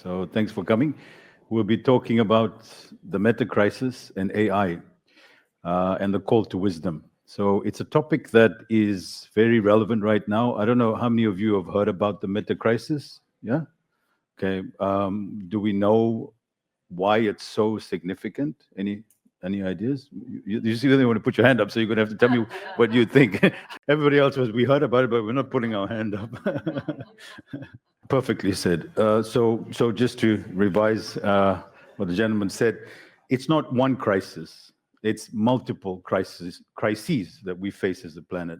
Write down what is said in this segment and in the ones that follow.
So thanks for coming. We'll be talking about the meta crisis and AI and the call to wisdom. So it's a topic that is very relevant right now. I don't know how many of you have heard about the meta crisis. Yeah. Okay. Do we know why it's so significant? Any ideas? You see, they want to put your hand up, so you're going to have to tell me what you think. Everybody else was, we heard about it, but we're not putting our hand up. Perfectly said. So just to revise what the gentleman said, it's not one crisis; it's multiple crises that we face as a planet,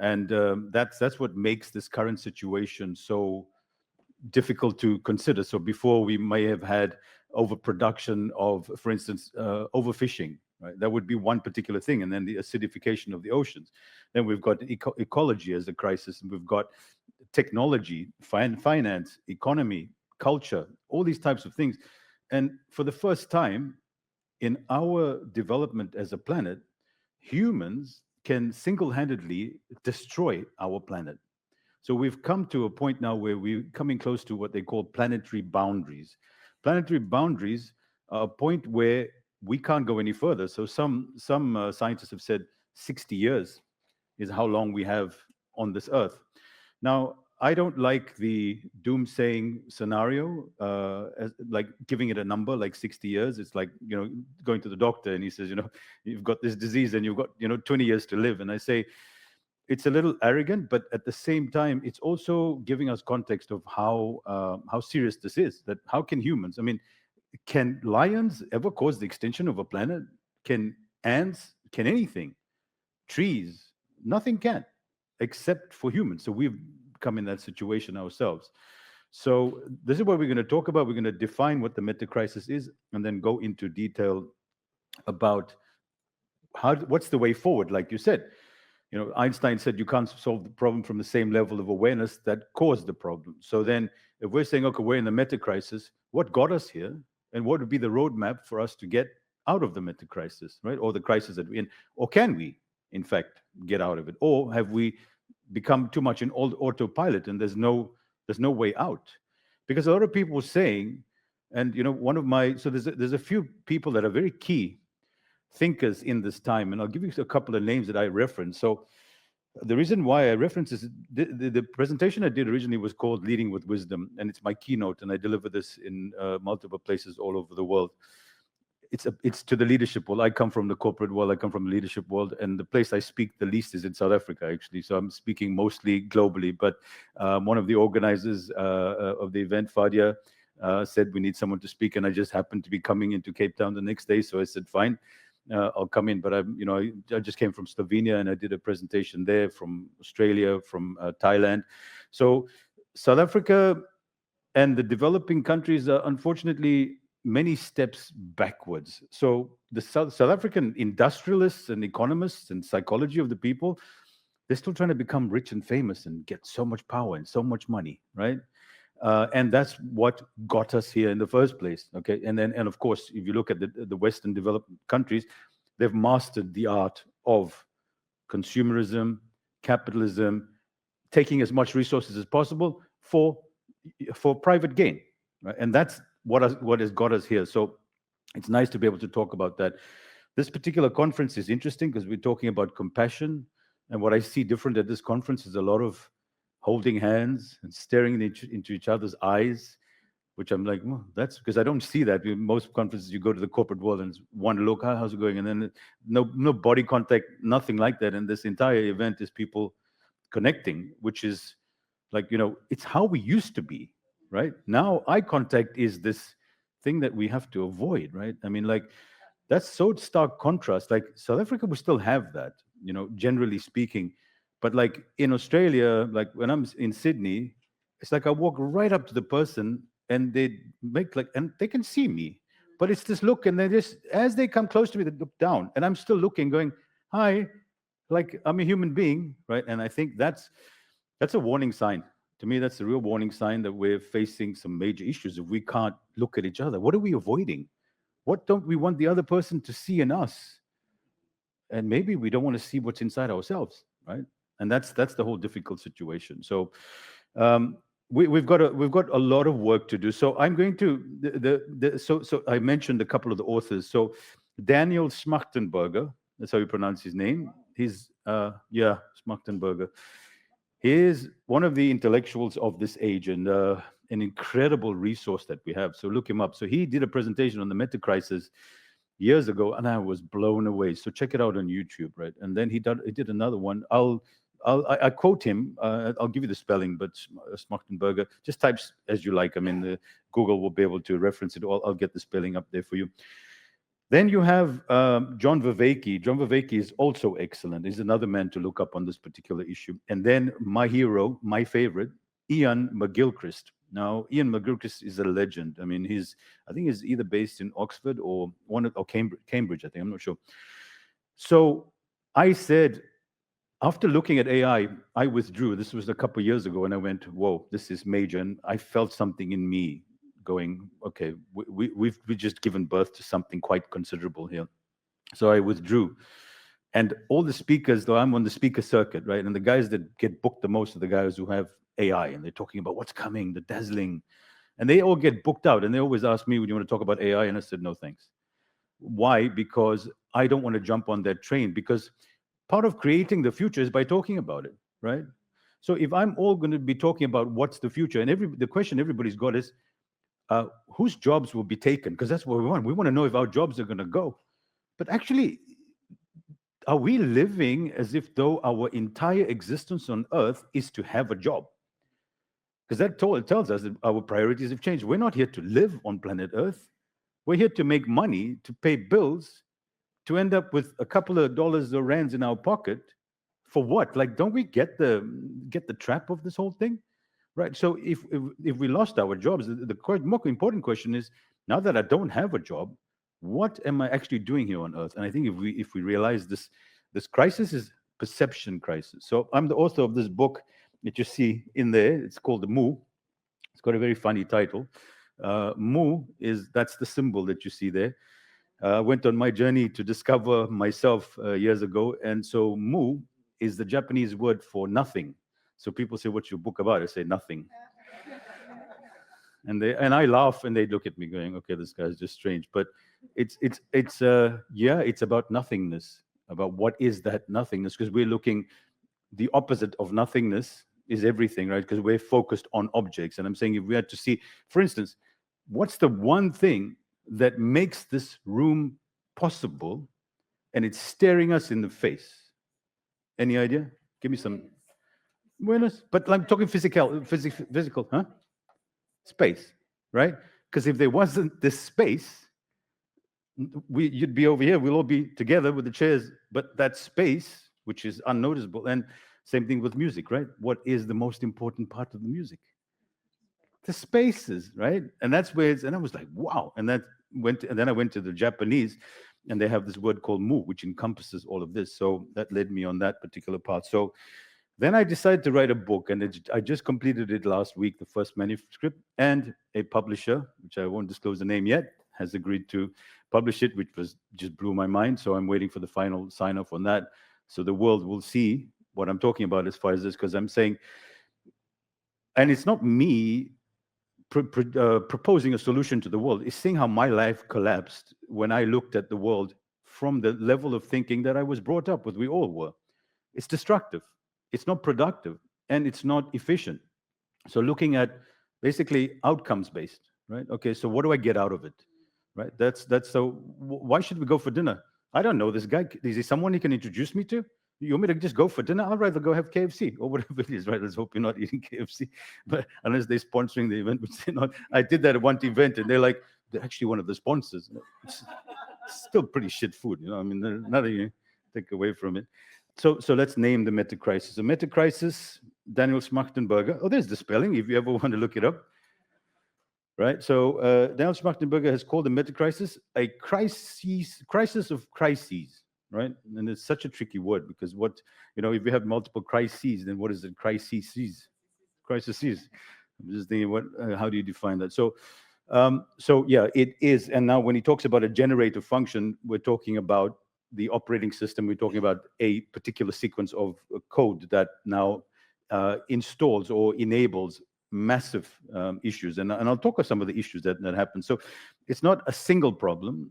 and that's what makes this current situation so difficult to consider. So before we may have had overproduction of, for instance, overfishing. Right? That would be one particular thing, and then the acidification of the oceans. Then we've got ecology as a crisis, and we've got technology, finance, economy, culture, all these types of things. And for the first time in our development as a planet, humans can single-handedly destroy our planet. So we've come to a point now where we're coming close to what they call planetary boundaries. Planetary boundaries are a point where we can't go any further. So some scientists have said 60 years is how long we have on this earth. Now, I don't like the doomsaying scenario, like giving it a number like 60 years. It's like, going to the doctor and he says, you've got this disease and you've got, 20 years to live. And I say, it's a little arrogant, but at the same time, it's also giving us context of how serious this is. That how can humans? I mean, can lions ever cause the extinction of a planet? Can ants? Can anything? Trees? Nothing can, except for humans. So we've come in that situation ourselves. So this is what we're going to talk about. We're going to define what the meta crisis is, and then go into detail about what's the way forward. Like you said, Einstein said you can't solve the problem from the same level of awareness that caused the problem. So then, if we're saying, okay, we're in the meta crisis, what got us here, and what would be the roadmap for us to get out of the meta crisis, right? Or the crisis that we're in, or can we, in fact, get out of it, or have we become too much in old autopilot and there's no way out? Because a lot of people were saying, and one of my so there's a few people that are very key thinkers in this time, and I'll give you a couple of names that I reference. So the reason why I reference is the presentation I did originally was called Leading with Wisdom, and it's my keynote, and I deliver this in multiple places all over the world. It's to the leadership world. I come from the corporate world. I come from the leadership world, and the place I speak the least is in South Africa, actually. So I'm speaking mostly globally. But one of the organizers of the event, Fadia, said we need someone to speak, and I just happened to be coming into Cape Town the next day, so I said fine. I'll come in, but I just came from Slovenia and I did a presentation there, from Australia, from Thailand. So South Africa and the developing countries are unfortunately many steps backwards. So the South African industrialists and economists and psychology of the people, they're still trying to become rich and famous and get so much power and so much money, right? And that's what got us here in the first place. Okay, and of course, if you look at the Western developed countries, they've mastered the art of consumerism, capitalism, taking as much resources as possible for private gain, right? And that's what has got us here. So it's nice to be able to talk about that. This particular conference is interesting because we're talking about compassion, and what I see different at this conference is a lot of holding hands and staring into each other's eyes, which I'm like, well, that's because I don't see that. In most conferences, you go to the corporate world and it's one look, how's it going? And then no body contact, nothing like that. And this entire event is people connecting, which is like, it's how we used to be, right? Now, eye contact is this thing that we have to avoid, right? I mean, like, that's so stark contrast. Like, South Africa, we still have that, generally speaking. But like in Australia, like when I'm in Sydney, it's like I walk right up to the person and they and they can see me, but it's this look, and they just, as they come close to me, they look down, and I'm still looking, going, hi, like I'm a human being, right? And I think that's a warning sign. To me, that's a real warning sign that we're facing some major issues if we can't look at each other. What are we avoiding? What don't we want the other person to see in us? And maybe we don't want to see what's inside ourselves, right? And that's the whole difficult situation. So we've got a lot of work to do. So I'm going to so I mentioned a couple of the authors. So Daniel Schmachtenberger, that's how you pronounce his name. He's yeah, Schmachtenberger. He is one of the intellectuals of this age, and an incredible resource that we have. So look him up. So he did a presentation on the meta crisis years ago, and I was blown away. So check it out on YouTube, right? And then he did another one. I quote him. I'll give you the spelling, but Schmachtenberger. Just types as you like. I mean, Google will be able to reference it. I'll get the spelling up there for you. Then you have John Vervaeke. John Vervaeke is also excellent. He's another man to look up on this particular issue. And then my hero, my favorite, Ian McGilchrist. Now, Ian McGilchrist is a legend. I mean, I think he's either based in Oxford or Cambridge. I think, I'm not sure. So I said, after looking at AI, I withdrew. This was a couple of years ago, and I went, "Whoa, this is major." And I felt something in me going, "Okay, we've just given birth to something quite considerable here." So I withdrew. And all the speakers, though I'm on the speaker circuit, right? And the guys that get booked the most are the guys who have AI, and they're talking about what's coming, the dazzling, and they all get booked out. And they always ask me, "Would you want to talk about AI?" And I said, "No, thanks." Why? Because I don't want to jump on that train, because part of creating the future is by talking about it, right? So if I'm all going to be talking about what's the future, and the question everybody's got is, whose jobs will be taken? Because that's what we want. We want to know if our jobs are going to go. But actually, are we living as if though our entire existence on Earth is to have a job? Because that tells us that our priorities have changed. We're not here to live on planet Earth. We're here to make money, to pay bills, to end up with a couple of dollars or rands in our pocket. For what? Like, don't we get the trap of this whole thing? Right. So if we lost our jobs, the more important question is, now that I don't have a job, what am I actually doing here on Earth? And I think if we realize this crisis is perception crisis. So I'm the author of this book that you see in there. It's called the Moo. It's got a very funny title. Moo that's the symbol that you see there. I went on my journey to discover myself years ago, and so Moo is the Japanese word for nothing. So people say, "What's your book about?" I say, "Nothing." And I laugh, and they look at me going, "Okay, this guy's just strange." But it's about nothingness, about what is that nothingness, because we're looking, the opposite of nothingness is everything, right? Because we're focused on objects. And I'm saying, if we had to see, for instance, what's the one thing that makes this room possible, and it's staring us in the face? Any idea? Give me some. Buenos. But I'm talking physical, huh? Space, right? Because if there wasn't this space, you'd be over here. We'll all be together with the chairs, but that space, which is unnoticeable, and same thing with music, right? What is the most important part of the music? The spaces, right? And that's where and I was like, wow. And then I went to the Japanese, and they have this word called mu, which encompasses all of this. So that led me on that particular part. So then I decided to write a book, and I just completed it last week, the first manuscript, and a publisher, which I won't disclose the name yet, has agreed to publish it, which just blew my mind. So I'm waiting for the final sign off on that. So the world will see what I'm talking about as far as this, because I'm saying, and it's not me proposing a solution to the world, is seeing how my life collapsed when I looked at the world from the level of thinking that I was brought up with. We all were. It's destructive. It's not productive, and it's not efficient. So looking at basically outcomes based, right? Okay, so what do I get out of it, right? That's so. Why should we go for dinner? I don't know this guy. Is he someone he can introduce me to? You want me to just go for dinner? I'd rather go have KFC or whatever it is, right? Let's hope you're not eating KFC, but unless they're sponsoring the event, which they're not. I did that at one event, and they're actually one of the sponsors. It's still pretty shit food, I mean, there's nothing you take away from it. So let's name the meta crisis. The meta crisis, Daniel Schmachtenberger. Oh, there's the spelling, if you ever want to look it up. Right. So Daniel Schmachtenberger has called the meta crisis a crisis of crises. Right. And it's such a tricky word, because if you have multiple crises, then what is it? Crises. I'm just thinking, how do you define that? So yeah, it is. And now when he talks about a generator function, we're talking about the operating system. We're talking about a particular sequence of code that now installs or enables massive issues, and I'll talk of some of the issues that happen. So it's not a single problem,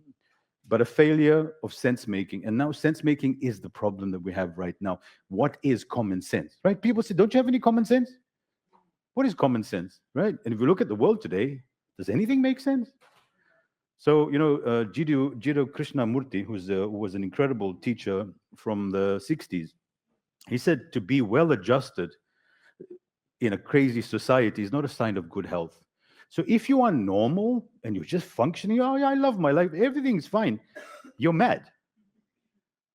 but a failure of sense making. And now sense making is the problem that we have right now. What is common sense, right? People say, don't you have any common sense? What is common sense, right? And if you look at the world today, does anything make sense? So, Jiddu Krishnamurti, who was an incredible teacher from the 60s, he said to be well adjusted in a crazy society is not a sign of good health. So if you are normal and you're just functioning, oh yeah, I love my life, everything's fine, you're mad.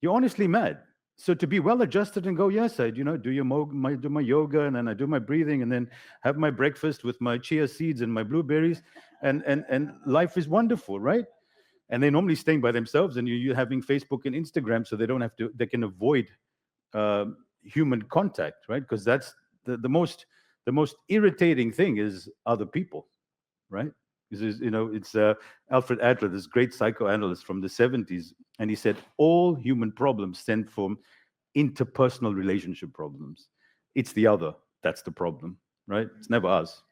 You're honestly mad. So to be well adjusted and go, yes, I do my yoga, and then I do my breathing, and then have my breakfast with my chia seeds and my blueberries, and life is wonderful, right? And they're normally staying by themselves, and you're having Facebook and Instagram, so they can avoid uh, human contact, right? Because that's the most irritating thing is other people, right? It's Alfred Adler, this great psychoanalyst from the 70s, and he said all human problems stem from interpersonal relationship problems. It's the other that's the problem, right? It's never us.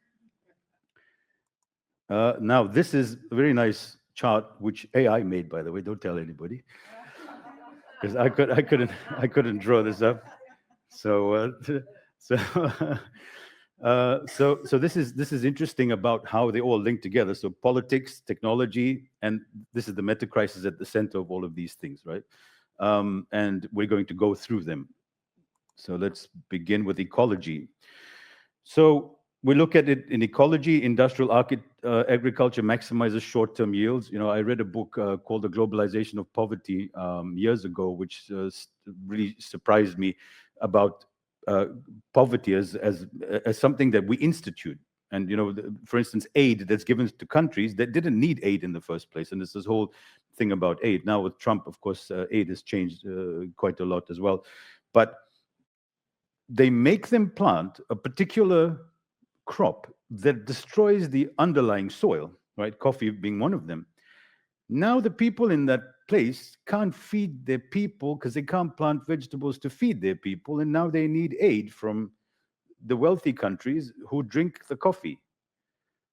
Now, this is a very nice chart, which AI made, by the way. Don't tell anybody, because I couldn't draw this up. So, so, so this is interesting about how they all link together. So politics, technology, and this is the meta crisis at the center of all of these things, right? And we're going to go through them. So let's begin with ecology. So we look at it in ecology. Industrial agriculture maximizes short-term yields. I read a book called The Globalization of Poverty years ago, which really surprised me about uh, poverty as something that we institute. And for instance, aid that's given to countries that didn't need aid in the first place. And there's this whole thing about aid. Now with Trump, of course, aid has changed quite a lot as well. But they make them plant a particular crop that destroys the underlying soil, right? Coffee being one of them. Now the people in that place can't feed their people because they can't plant vegetables to feed their people, and now they need aid from the wealthy countries who drink the coffee.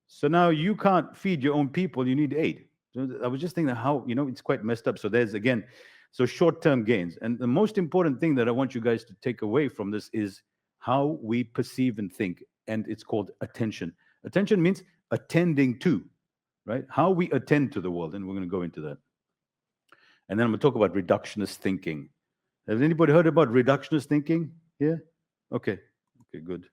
So now you can't feed your own people, you need aid. So I was just thinking how, it's quite messed up. So there's again, so short-term gains. And the most important thing that I want you guys to take away from this is how we perceive and think. And it's called attention. Attention means attending to, right? How we attend to the world. And we're going to go into that. And then I'm going to talk about reductionist thinking. Has anybody heard about reductionist thinking? Yeah? Okay. Okay, good.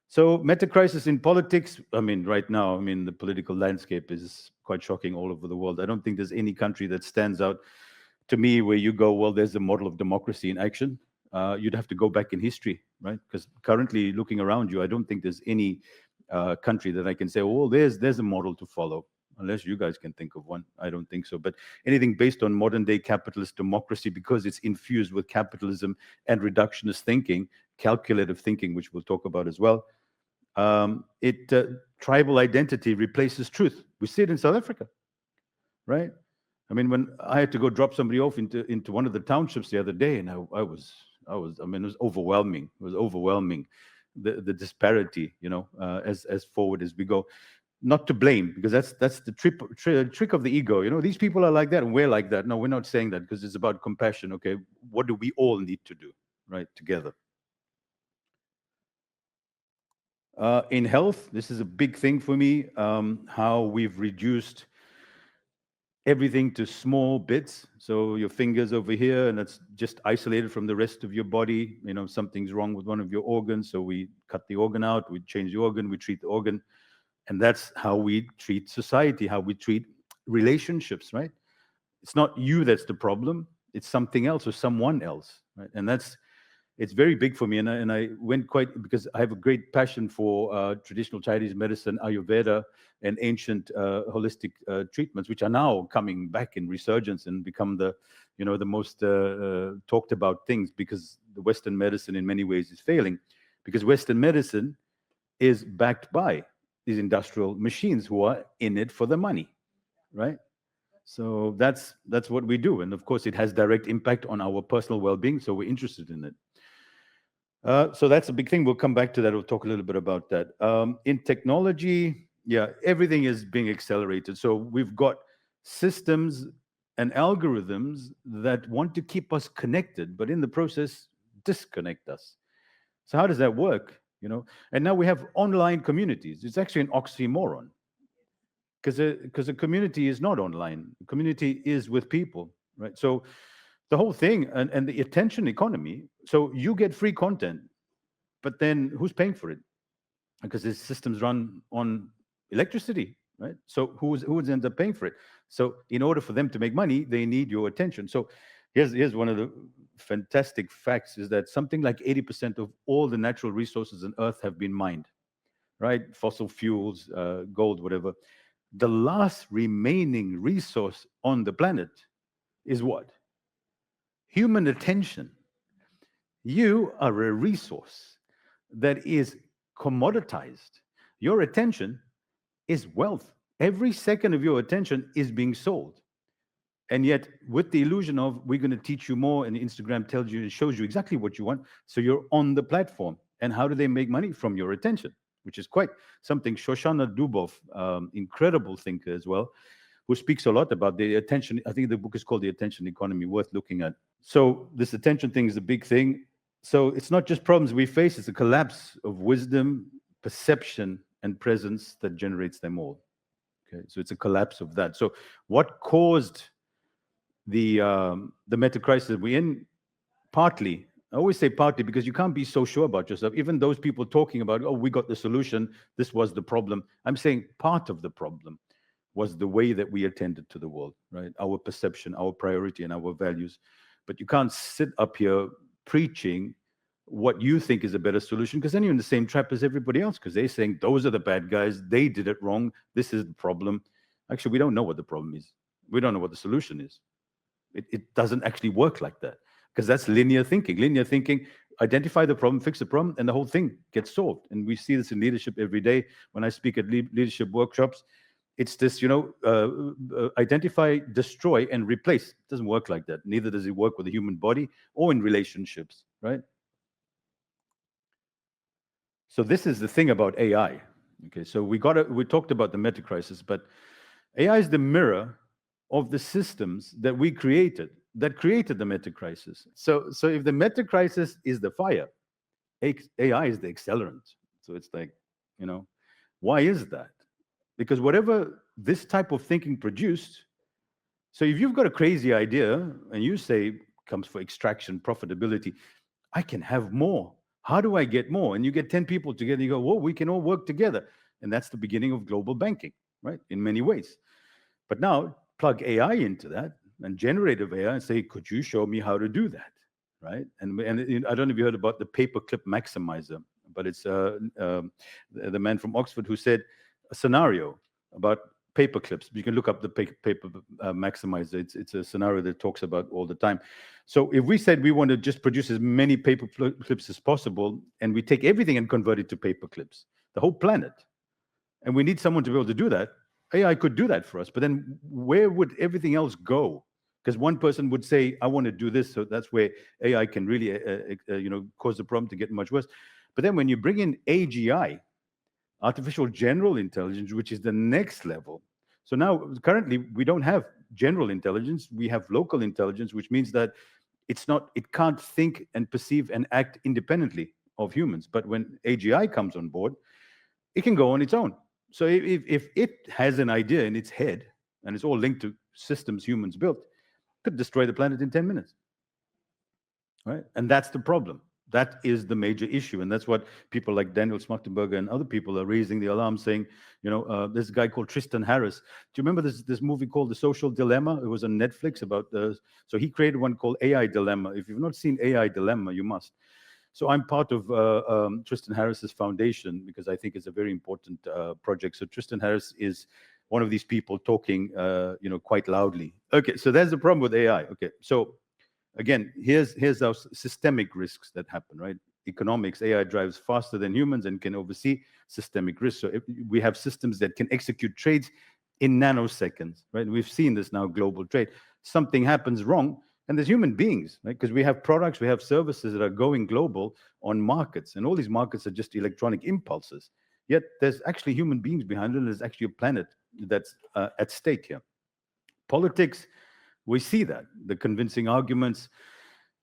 So meta crisis in politics, right now, the political landscape is quite shocking all over the world. I don't think there's any country that stands out to me where you go, well, there's a model of democracy in action. You'd have to go back in history, right? Because currently looking around you, I don't think there's any country that I can say, oh, there's a model to follow. Unless you guys can think of one. I don't think so. But anything based on modern day capitalist democracy, because it's infused with capitalism and reductionist thinking, calculative thinking, which we'll talk about as well, tribal identity replaces truth. We see it in South Africa, right? When I had to go drop somebody off into one of the townships the other day, and it was overwhelming. It was overwhelming, the disparity, as forward as we go. Not to blame, because that's the trick of the ego. These people are like that, and we're like that. No, we're not saying that, because it's about compassion. Okay, what do we all need to do, right, together? In health, this is a big thing for me, how we've reduced everything to small bits. So your fingers over here, and that's just isolated from the rest of your body. Something's wrong with one of your organs, so we cut the organ out, we change the organ, we treat the organ. And that's how we treat society, how we treat relationships, right? It's not you that's the problem, it's something else or someone else, right? And it's very big for me. And I went because I have a great passion for traditional Chinese medicine, Ayurveda, and ancient holistic treatments, which are now coming back in resurgence and become the most talked about things, because the Western medicine in many ways is failing, because Western medicine is backed by these industrial machines who are in it for the money, right? So that's what we do. And of course, it has direct impact on our personal well-being, so we're interested in it. So that's a big thing. We'll come back to that. We'll talk a little bit about that. In technology, yeah, everything is being accelerated. So we've got systems and algorithms that want to keep us connected, but in the process, disconnect us. So how does that work? And now we have online communities. It's actually an oxymoron because a community is not online. A community is with people, right? So the whole thing and the attention economy. So you get free content, but then who's paying for it? Because these systems run on electricity, right? So who ends up paying for it? So in order for them to make money, they need your attention. So here's one of the fantastic facts is that something like 80% of all the natural resources on Earth have been mined, right? Fossil fuels, gold, whatever. The last remaining resource on the planet is what? Human attention. You are a resource that is commoditized. Your attention is wealth. Every second of your attention is being sold. And yet, with the illusion of we're going to teach you more, and Instagram tells you, it shows you exactly what you want. So you're on the platform. And how do they make money? From your attention, which is quite something. Shoshana Dubov, incredible thinker as well, who speaks a lot about the attention. I think the book is called The Attention Economy, worth looking at. So this attention thing is a big thing. So it's not just problems we face, it's a collapse of wisdom, perception, and presence that generates them all. Okay, so it's a collapse of that. So what caused the meta crisis we're in? Partly, I always say partly because you can't be so sure about yourself. Even those people talking about, oh, we got the solution, this was the problem. I'm saying part of the problem was the way that we attended to the world, right? Our perception, our priority, and our values. But you can't sit up here preaching what you think is a better solution, because then you're in the same trap as everybody else, because they're saying those are the bad guys, they did it wrong, this is the problem. Actually, we don't know what the problem is. We don't know what the solution is. It doesn't actually work like that, because that's linear thinking. Linear thinking, identify the problem, fix the problem, and the whole thing gets solved. And we see this in leadership every day. When I speak at leadership workshops, it's this, identify, destroy, and replace. It doesn't work like that. Neither does it work with the human body or in relationships, right? So this is the thing about AI. Okay, so we talked about the meta crisis, but AI is the mirror of the systems that we created, that created the meta crisis. So if the meta crisis is the fire, AI is the accelerant. So it's like, why is that? Because whatever this type of thinking produced, so if you've got a crazy idea and you say comes for extraction, profitability, I can have more. How do I get more? And you get 10 people together, you go, whoa, we can all work together. And that's the beginning of global banking, right? In many ways. But now plug AI into that and generative AI and say, could you show me how to do that, right? And I don't know if you heard about the paperclip maximizer, but it's the man from Oxford who said a scenario about paper clips. You can look up the paper maximizer. It's a scenario that talks about all the time. So if we said we want to just produce as many paper clips as possible, and we take everything and convert it to paper clips, the whole planet, and we need someone to be able to do that, AI could do that for us. But then where would everything else go? Because one person would say, I want to do this. So that's where AI can really, cause the problem to get much worse. But then when you bring in AGI, artificial general intelligence, which is the next level. So now, currently, we don't have general intelligence. We have local intelligence, which means that it can't think and perceive and act independently of humans. But when AGI comes on board, it can go on its own. So if it has an idea in its head, and it's all linked to systems humans built, it could destroy the planet in 10 minutes, right? And that's the problem. That is the major issue. And that's what people like Daniel Schmachtenberger and other people are raising the alarm, saying, there's a guy called Tristan Harris. Do you remember this movie called The Social Dilemma? It was on Netflix about so he created one called AI Dilemma. If you've not seen AI Dilemma, you must. So I'm part of Tristan Harris's foundation because I think it's a very important project. So Tristan Harris is one of these people talking, quite loudly. Okay, so there's the problem with AI. Okay, so again, here's our systemic risks that happen, right? Economics, AI drives faster than humans and can oversee systemic risks. So if we have systems that can execute trades in nanoseconds, right? We've seen this now, global trade. Something happens wrong, And there's human beings, right? Because we have products, we have services that are going global on markets, and all these markets are just electronic impulses. Yet there's actually human beings behind it, and there's actually a planet that's at stake here. Politics, we see that, the convincing arguments,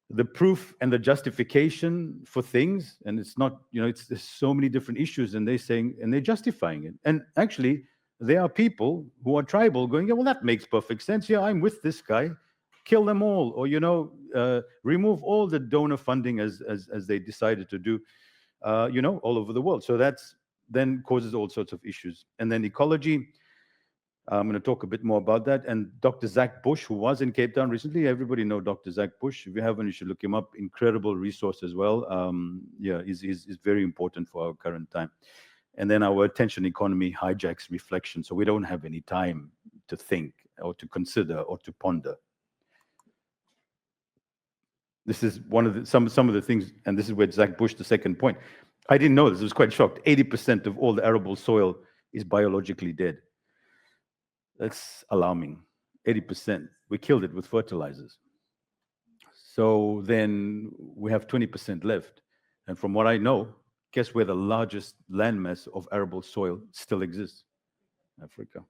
the proof and the justification for things, and it's not, there's so many different issues, and they're saying, and they're justifying it. And actually, there are people who are tribal going, yeah, well, that makes perfect sense. Yeah, I'm with this guy. Kill them all, or remove all the donor funding as they decided to do, all over the world. So that's then causes all sorts of issues. And then ecology. I'm going to talk a bit more about that. And Dr. Zach Bush, who was in Cape Town recently, everybody know Dr. Zach Bush. If you haven't, you should look him up. Incredible resource as well. He's very important for our current time. And then our attention economy hijacks reflection. So we don't have any time to think or to consider or to ponder. This is one of some of the things, and this is where Zach Bush, the second point. I didn't know this. I was quite shocked. 80% of all the arable soil is biologically dead. That's alarming. 80%. We killed it with fertilizers. So then we have 20% left. And from what I know, guess where the largest landmass of arable soil still exists? Africa.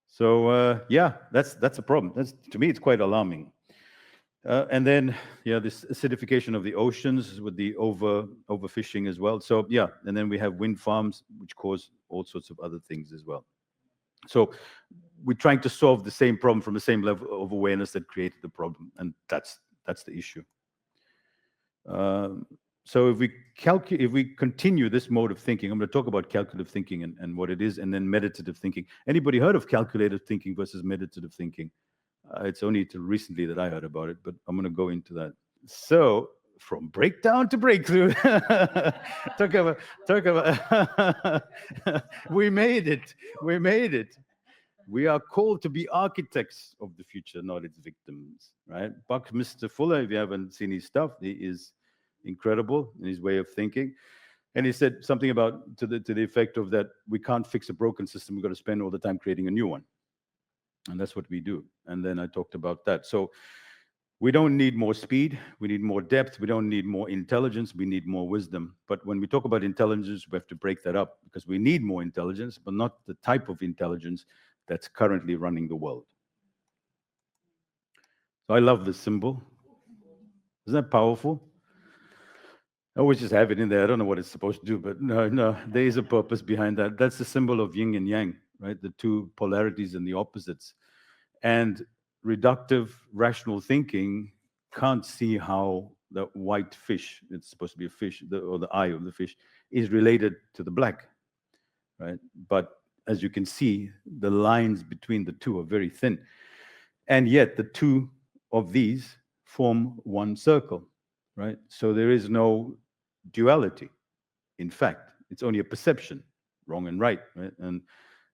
So that's a problem. To me, it's quite alarming. And then, this acidification of the oceans with the overfishing as well. So and then we have wind farms, which cause all sorts of other things as well. So we're trying to solve the same problem from the same level of awareness that created the problem, and that's the issue. So if we continue this mode of thinking, I'm going to talk about calculative thinking and what it is, and then meditative thinking. Anybody heard of calculative thinking versus meditative thinking? It's only till recently that I heard about it, but I'm going to go into that. So from breakdown to breakthrough. talk about we made it. We are called to be architects of the future, not its victims, right? Buckminster Fuller, if you haven't seen his stuff, he is incredible in his way of thinking. And he said something about to the effect of that we can't fix a broken system, we've got to spend all the time creating a new one. And that's what we do. And then I talked about that. So we don't need more speed, we need more depth, we don't need more intelligence, we need more wisdom. But when we talk about intelligence, we have to break that up, because we need more intelligence, but not the type of intelligence that's currently running the world. So I love this symbol. Isn't that powerful? I always just have it in there. I don't know what it's supposed to do, but no, there is a purpose behind that. That's the symbol of yin and yang, right? The two polarities and the opposites. And reductive, rational thinking can't see how the white fish, it's supposed to be a fish, or the eye of the fish, is related to the black, right? But as you can see, the lines between the two are very thin. And yet the two of these form one circle, right? So there is no duality. In fact, it's only a perception, wrong and right, right? And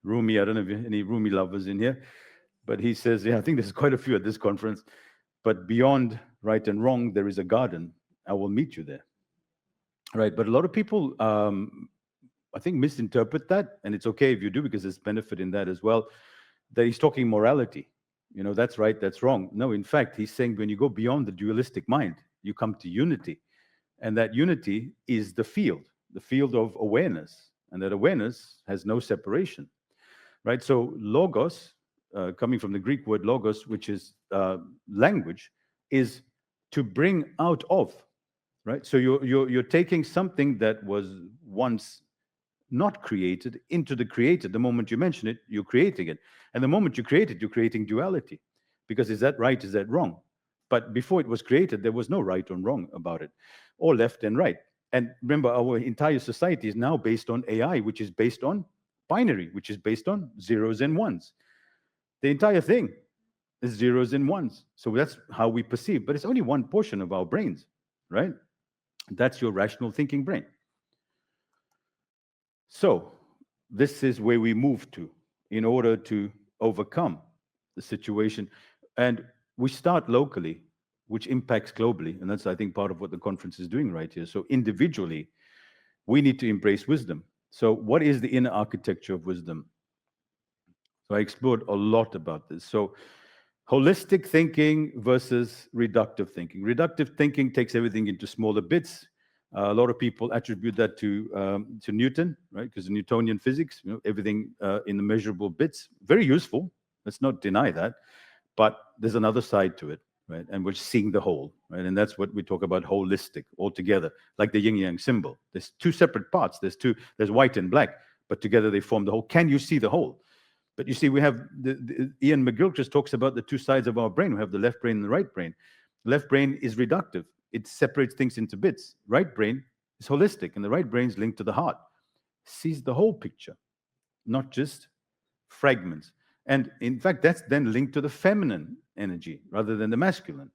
Rumi, I don't know if you have any Rumi lovers in here, but he says, I think there's quite a few at this conference, but beyond right and wrong, there is a garden. I will meet you there, right? But a lot of people, I think, misinterpret that, and it's okay if you do, because there's benefit in that as well, that he's talking morality. That's right, that's wrong. No, in fact, he's saying when you go beyond the dualistic mind, you come to unity. And that unity is the field of awareness. And that awareness has no separation, right? So logos, coming from the Greek word logos, which is language, is to bring out of, right? So you're taking something that was once not created into the created. The moment you mention it, you're creating it. And the moment you create it, you're creating duality. Because is that right? Is that wrong? But before it was created, there was no right or wrong about it, or left and right. And remember, our entire society is now based on AI, which is based on binary, which is based on zeros and ones. The entire thing is zeros and ones. So that's how we perceive. But it's only one portion of our brains, right? That's your rational thinking brain. So this is where we move to in order to overcome the situation. And we start locally, which impacts globally. And that's, I think, part of what the conference is doing right here. So individually, we need to embrace wisdom. So what is the inner architecture of wisdom? So I explored a lot about this. So Holistic thinking versus reductive thinking. Reductive thinking takes everything into smaller bits. A lot of people attribute that to Newton, right? Because Newtonian physics, everything in the measurable bits, very useful. Let's not deny that. But there's another side to it, right? And we're seeing the whole, right? And that's what we talk about holistic altogether, like the yin yang symbol. There's two separate parts. There's white and black, but together they form the whole. Can you see the whole? But you see, we have Ian McGilchrist talks about the two sides of our brain. We have the left brain and the right brain. The left brain is reductive. It separates things into bits. Right brain is holistic, and the right brain is linked to the heart. Sees the whole picture, not just fragments. And in fact, that's then linked to the feminine energy rather than the masculine.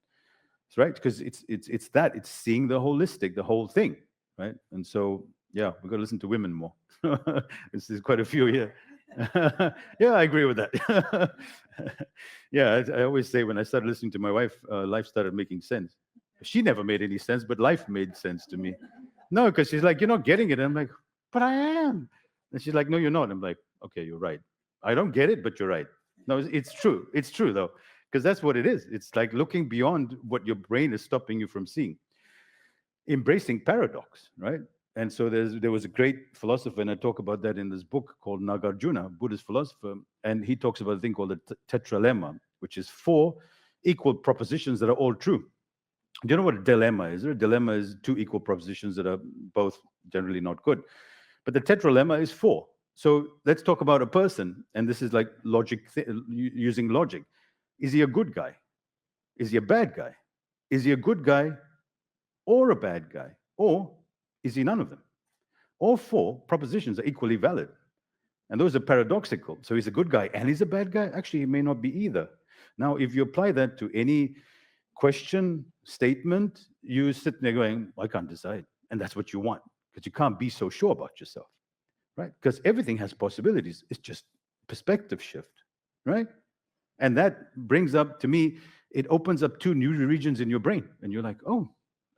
That's right, because it's seeing the holistic, the whole thing, right? And so, yeah, we've got to listen to women more. There's quite a few here. Yeah, I agree with that. Yeah, I always say when I started listening to my wife, life started making sense. She never made any sense, but life made sense to me. No, because she's like, you're not getting it. And I'm like, but I am. And she's like, no, you're not. I'm like, okay, you're right. I don't get it, but you're right. No, it's true. It's true, though, because that's what it is. It's like looking beyond what your brain is stopping you from seeing, embracing paradox, right? And so there was a great philosopher, and I talk about that in this book called Nagarjuna, Buddhist philosopher, and he talks about a thing called the tetralemma, which is four equal propositions that are all true. Do you know what a dilemma is? A dilemma is two equal propositions that are both generally not good. But the tetralemma is four. So let's talk about a person, and this is like logic, using logic. Is he a good guy? Is he a bad guy? Is he a good guy or a bad guy? Or is he none of them? All four propositions are equally valid. And those are paradoxical. So he's a good guy and he's a bad guy? Actually, he may not be either. Now, if you apply that to any question, statement, you sit there going, I can't decide. And that's what you want, because you can't be so sure about yourself, right? Because everything has possibilities. It's just perspective shift, right? And that brings up, to me, it opens up two new regions in your brain. And you're like, oh,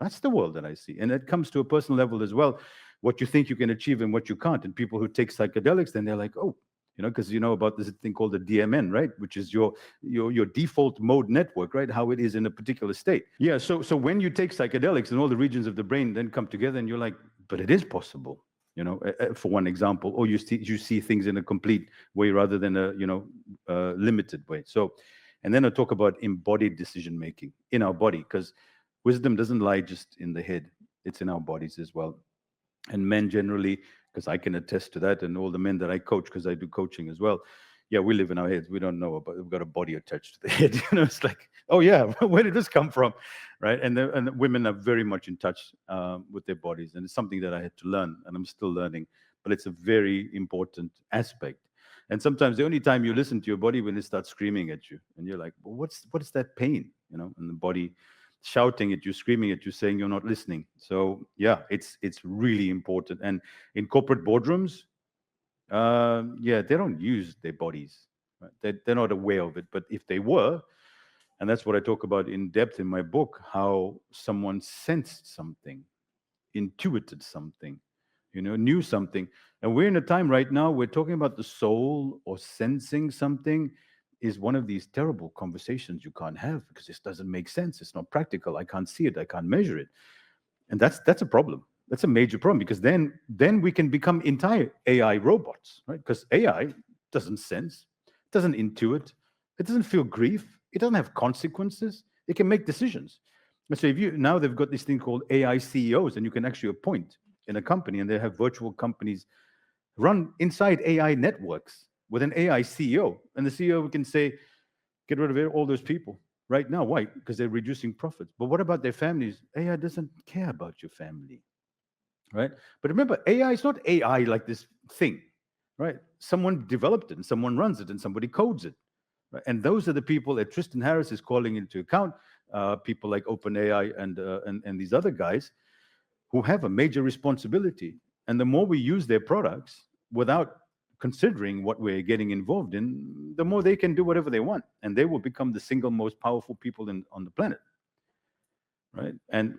that's the world that I see. And it comes to a personal level as well, what you think you can achieve and what you can't. And people who take psychedelics, then they're like, oh, because you know about this thing called the DMN, right? Which is your default mode network, right? How it is in a particular state. Yeah. So when you take psychedelics and all the regions of the brain then come together, and you're like, but it is possible. For one example, or you see things in a complete way rather than a limited way. So, and then I talk about embodied decision making in our body, because wisdom doesn't lie just in the head; it's in our bodies as well. And men generally, because I can attest to that, and all the men that I coach, because I do coaching as well. Yeah, we live in our heads. We don't know about. We've got a body attached to the head. It's like, oh yeah, where did this come from, right? And women are very much in touch with their bodies, and it's something that I had to learn, and I'm still learning. But it's a very important aspect. And sometimes the only time you listen to your body when it starts screaming at you, and you're like, well, what's that pain, and the body shouting at you, screaming at you, saying you're not listening. So yeah, it's really important. And in corporate boardrooms, yeah, they don't use their bodies. Right? They're not aware of it. But if they were, and that's what I talk about in depth in my book, how someone sensed something, intuited something, knew something. And we're in a time right now, we're talking about the soul or sensing something is one of these terrible conversations you can't have, because this doesn't make sense. It's not practical. I can't see it. I can't measure it. And that's a problem. That's a major problem, because then we can become entire AI robots, right? Because AI doesn't sense, doesn't intuit, it doesn't feel grief, it doesn't have consequences. It can make decisions. And so now they've got this thing called AI CEOs, and you can actually appoint in a company, and they have virtual companies run inside AI networks with an AI CEO, and the CEO can say, get rid of all those people right now. Why? Because they're reducing profits. But what about their families? AI doesn't care about your family, right? But remember, AI is not AI like this thing, right? Someone developed it, and someone runs it, and somebody codes it. Right? And those are the people that Tristan Harris is calling into account, people like OpenAI and these other guys who have a major responsibility. And the more we use their products without considering what we're getting involved in, the more they can do whatever they want, and they will become the single most powerful people on the planet, right? And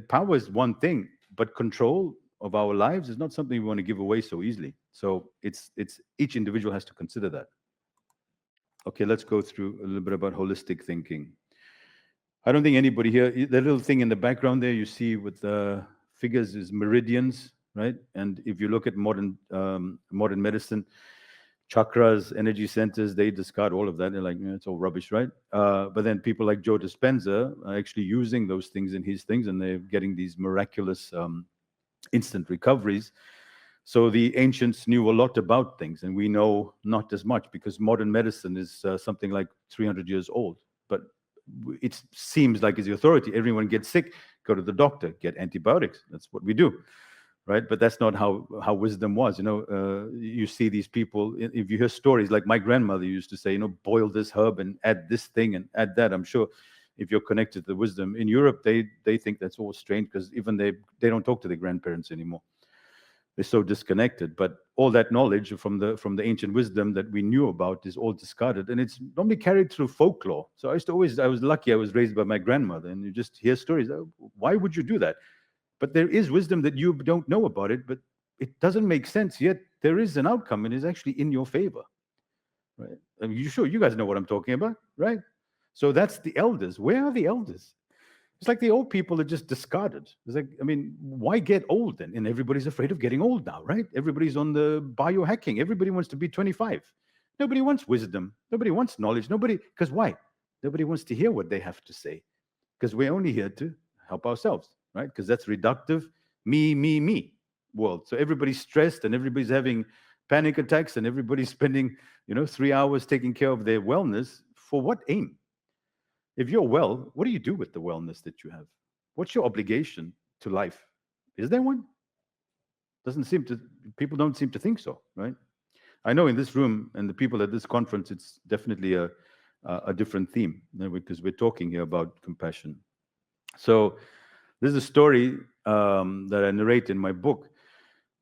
power is one thing, but control of our lives is not something we want to give away so easily. So it's each individual has to consider that. Okay, let's go through a little bit about holistic thinking. I don't think anybody here, the little thing in the background there you see with the figures is meridians, right? And if you look at modern medicine, chakras, energy centers, they discard all of that. They're like, it's all rubbish, right? But then people like Joe Dispenza are actually using those things in his things, and they're getting these miraculous instant recoveries. So the ancients knew a lot about things, and we know not as much because modern medicine is something like 300 years old. But it seems like it's the authority. Everyone gets sick, go to the doctor, get antibiotics. That's what we do, right? But that's not how wisdom was. You see these people. If you hear stories like my grandmother used to say, boil this herb and add this thing and add that. I'm sure if you're connected to the wisdom in Europe, they think that's all strange because even they don't talk to their grandparents anymore. They're so disconnected. But all that knowledge from the ancient wisdom that we knew about is all discarded, and it's normally carried through folklore. So I was lucky. I was raised by my grandmother, and you just hear stories. Why would you do that? But there is wisdom that you don't know about it, but it doesn't make sense. Yet there is an outcome, and it's actually in your favor, right? I mean, you guys know what I'm talking about, right? So that's the elders. Where are the elders? It's like the old people are just discarded. It's like, I mean, why get old then? And everybody's afraid of getting old now, right? Everybody's on the biohacking. Everybody wants to be 25. Nobody wants wisdom. Nobody wants knowledge. Because why? Nobody wants to hear what they have to say. Because we're only here to help ourselves, right? Because that's reductive, me world. So everybody's stressed and everybody's having panic attacks and everybody's spending, 3 hours taking care of their wellness. For what aim? If you're well, what do you do with the wellness that you have? What's your obligation to life? Is there one? People don't seem to think so, right? I know in this room and the people at this conference, it's definitely a different theme, because we're talking here about compassion. So this is a story that I narrate in my book.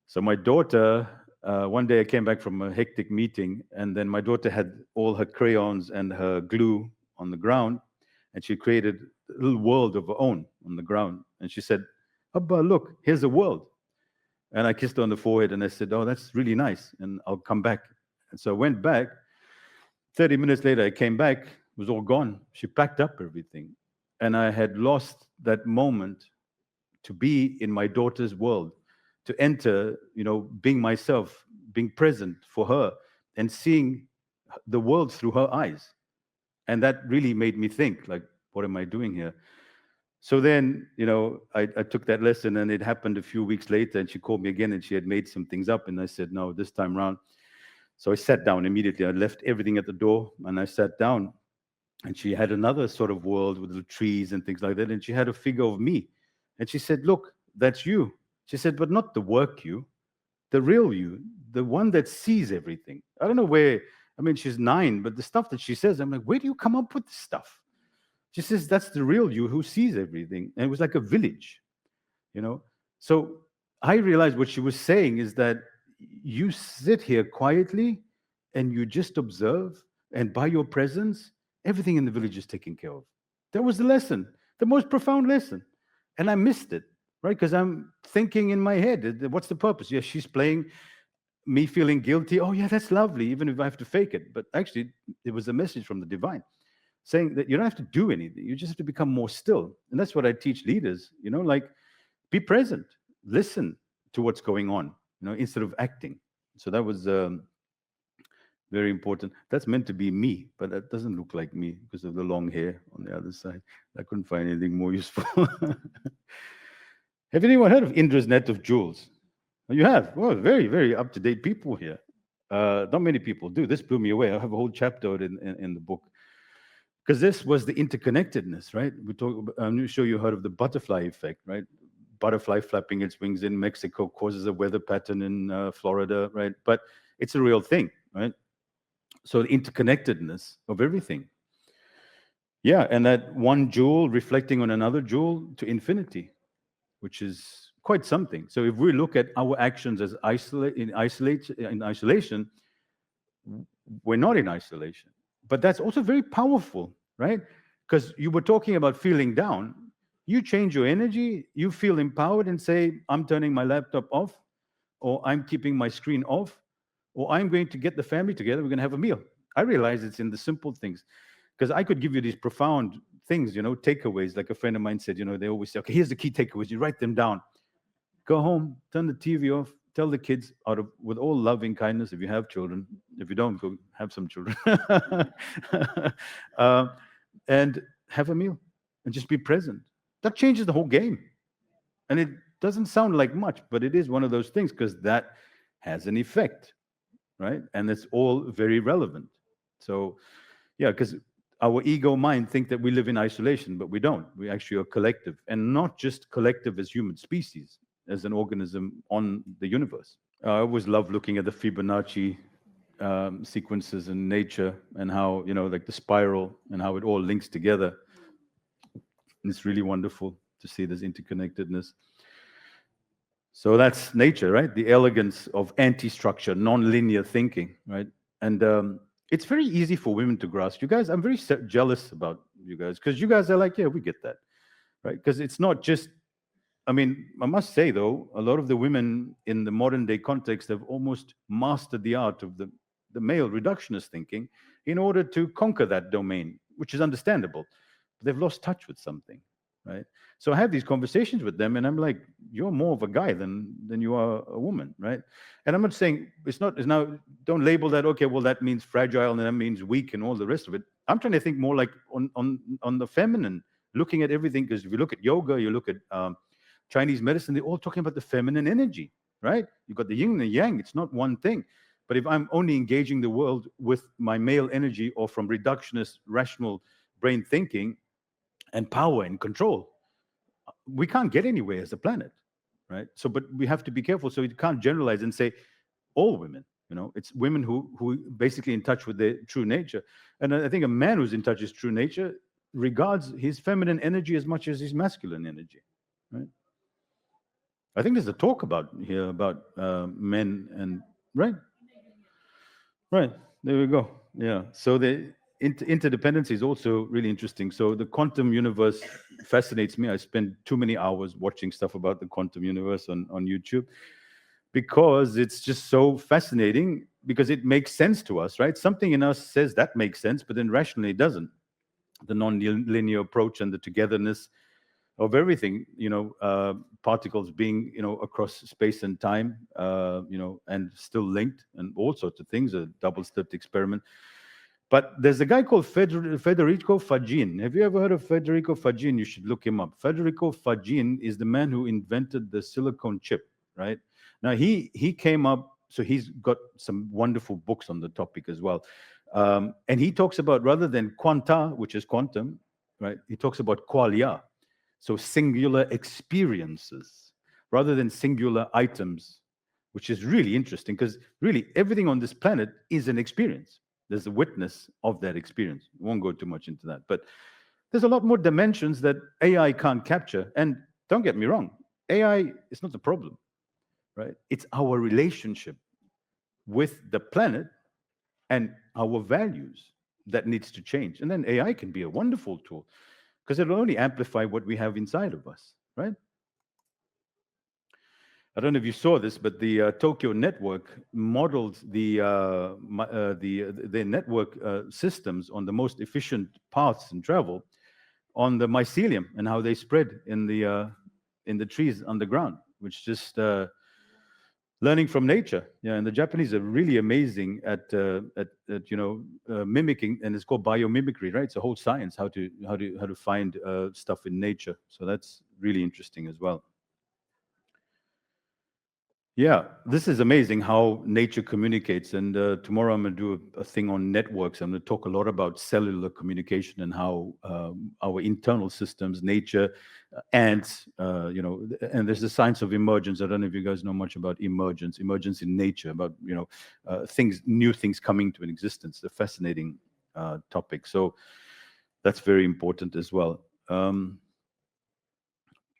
So my daughter, one day I came back from a hectic meeting, and then my daughter had all her crayons and her glue on the ground, and she created a little world of her own on the ground. And she said, Abba, look, here's a world. And I kissed her on the forehead and I said, oh, that's really nice. And I'll come back. And so I went back. 30 minutes later, I came back. It was all gone. She packed up everything. And I had lost that moment to be in my daughter's world, to enter, being myself, being present for her and seeing the world through her eyes. And that really made me think, like, what am I doing here? So then, I took that lesson, and it happened a few weeks later, and she called me again, and she had made some things up, and I said, no, this time around. So I sat down immediately. I left everything at the door, and I sat down, and she had another sort of world with the trees and things like that, and she had a figure of me. And she said, look, that's you. She said, but not the work you, the real you, the one that sees everything. I don't know where. I mean, she's 9, but the stuff that she says, I'm like, where do you come up with this stuff? She says, that's the real you who sees everything. And it was like a village, So I realized what she was saying is that you sit here quietly and you just observe, and by your presence, everything in the village is taken care of. That was the lesson, the most profound lesson. And I missed it, right? Because I'm thinking in my head, what's the purpose? Yes, she's playing me feeling guilty. Oh, yeah, that's lovely, even if I have to fake it. But actually, it was a message from the divine saying that you don't have to do anything. You just have to become more still. And that's what I teach leaders, like be present, listen to what's going on, instead of acting. So that was very important. That's meant to be me, but that doesn't look like me because of the long hair on the other side. I couldn't find anything more useful. Have anyone heard of Indra's net of jewels? You have? Well, very, very up-to-date people here. Not many people do. This blew me away. I have a whole chapter in the book. Because this was the interconnectedness, right? I'm sure you heard of the butterfly effect, right? Butterfly flapping its wings in Mexico causes a weather pattern in Florida, right? But it's a real thing, right? So the interconnectedness of everything. Yeah, and that one jewel reflecting on another jewel to infinity, which is quite something. So if we look at our actions as in isolation, we're not in isolation. But that's also very powerful, right? Because you were talking about feeling down. You change your energy, you feel empowered and say, I'm turning my laptop off, or I'm keeping my screen off, or I'm going to get the family together, we're going to have a meal. I realize it's in the simple things, because I could give you these profound things, takeaways. Like a friend of mine said, they always say, okay, here's the key takeaways. You write them down. Go home, turn the TV off, tell the kids with all loving kindness, if you have children. If you don't, go have some children. uh, and have a meal and just be present. That changes the whole game. And it doesn't sound like much, but it is one of those things, because that has an effect, right? And it's all very relevant. So, yeah, because our ego mind think that we live in isolation, but we don't. We actually are collective, and not just collective as human species, as an organism on the universe. I always love looking at the Fibonacci sequences in nature, and how, like the spiral, and how it all links together. It's really wonderful to see this interconnectedness. So that's nature, right? The elegance of anti-structure, non-linear thinking, right? And it's very easy for women to grasp. You guys, I'm very jealous about you guys, because you guys are like, yeah, we get that, right? Because it's not just, I mean, I must say though, a lot of the women in the modern day context have almost mastered the art of the male reductionist thinking in order to conquer that domain, which is understandable. But they've lost touch with something, right? So I have these conversations with them, and I'm like, you're more of a guy than you are a woman, right? And I'm not saying it's now, don't label that, okay, well, that means fragile and that means weak and all the rest of it. I'm trying to think more like on the feminine, looking at everything, because if you look at yoga, you look at Chinese medicine, they're all talking about the feminine energy, right? You've got the yin and the yang. It's not one thing. But if I'm only engaging the world with my male energy, or from reductionist, rational brain thinking and power and control, we can't get anywhere as a planet, right? So, but we have to be careful. So you can't generalize and say all women. It's women who basically in touch with their true nature. And I think a man who's in touch with his true nature regards his feminine energy as much as his masculine energy, right? I think there's a talk about here about men and right, right. There we go. Yeah. So the interdependency is also really interesting. So the quantum universe fascinates me. I spend too many hours watching stuff about the quantum universe on YouTube, because it's just so fascinating, because it makes sense to us, right? Something in us says that makes sense, but then rationally it doesn't. The non-linear approach and the togetherness of everything, particles being, across space and time, and still linked, and all sorts of things, a double-stepped experiment. But there's a guy called Federico Fagin. Have you ever heard of Federico Fagin? You should look him up. Federico Fagin is the man who invented the silicon chip, right? Now, he came up, so he's got some wonderful books on the topic as well. And he talks about, rather than quanta, which is quantum, right? He talks about qualia. So singular experiences rather than singular items, which is really interesting, because really everything on this planet is an experience. There's a witness of that experience. We won't go too much into that, but there's a lot more dimensions that AI can't capture. And don't get me wrong, AI is not the problem, right? It's our relationship with the planet and our values that needs to change. And then AI can be a wonderful tool, because it'll only amplify what we have inside of us, right? I don't know if you saw this, but the Tokyo network modeled the network systems on the most efficient paths and travel on the mycelium, and how they spread in the trees underground, which just learning from nature. Yeah, and the Japanese are really amazing at mimicking, and it's called biomimicry, right? It's a whole science how to find stuff in nature. So that's really interesting as well. Yeah, this is amazing how nature communicates. And tomorrow I'm going to do a thing on networks. I'm going to talk a lot about cellular communication, and how our internal systems, nature, ants, and there's the science of emergence. I don't know if you guys know much about emergence in nature, about, new things coming to an existence. A fascinating topic. So that's very important as well.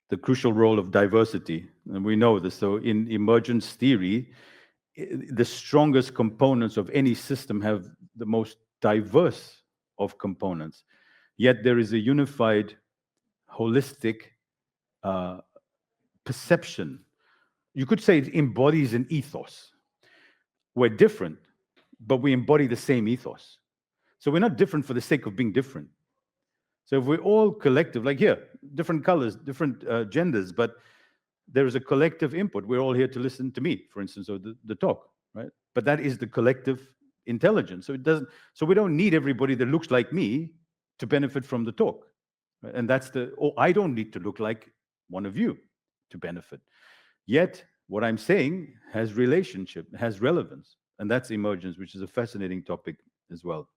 The crucial role of diversity, and we know this. So in emergence theory, the strongest components of any system have the most diverse of components, yet there is a unified, holistic perception. You could say it embodies an ethos. We're different, but we embody the same ethos. So we're not different for the sake of being different. So if we're all collective, like here, different colors, different genders, but there is a collective input. We're all here to listen to me, for instance, or the talk, right? But that is the collective intelligence. So it doesn't. So we don't need everybody that looks like me to benefit from the talk, right? And that's the. Or I don't need to look like one of you to benefit. Yet what I'm saying has relationship, has relevance, and that's emergence, which is a fascinating topic as well.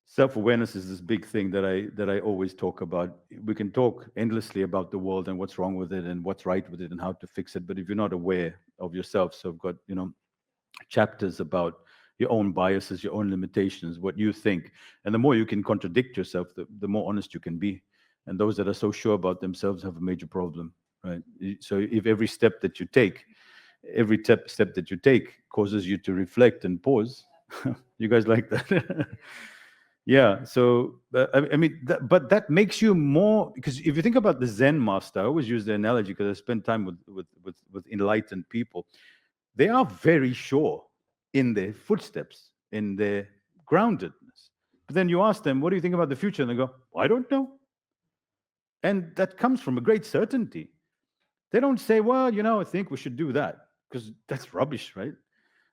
Self-awareness is this big thing that I always talk about. We can talk endlessly about the world and what's wrong with it and what's right with it and how to fix it, but if you're not aware of yourself, so I've got chapters about your own biases, your own limitations, what you think, and the more you can contradict yourself, the more honest you can be. And those that are so sure about themselves have a major problem, right? So if every step that you take, every step that you take causes you to reflect and pause, you guys like that? Yeah, so I mean, but that makes you more, because if you think about the Zen master, I always use the analogy because I spend time with enlightened people. They are very sure in their footsteps, in their groundedness. But then you ask them, "What do you think about the future?" And they go, "I don't know." And that comes from a great certainty. They don't say, "Well, I think we should do that," because that's rubbish, right?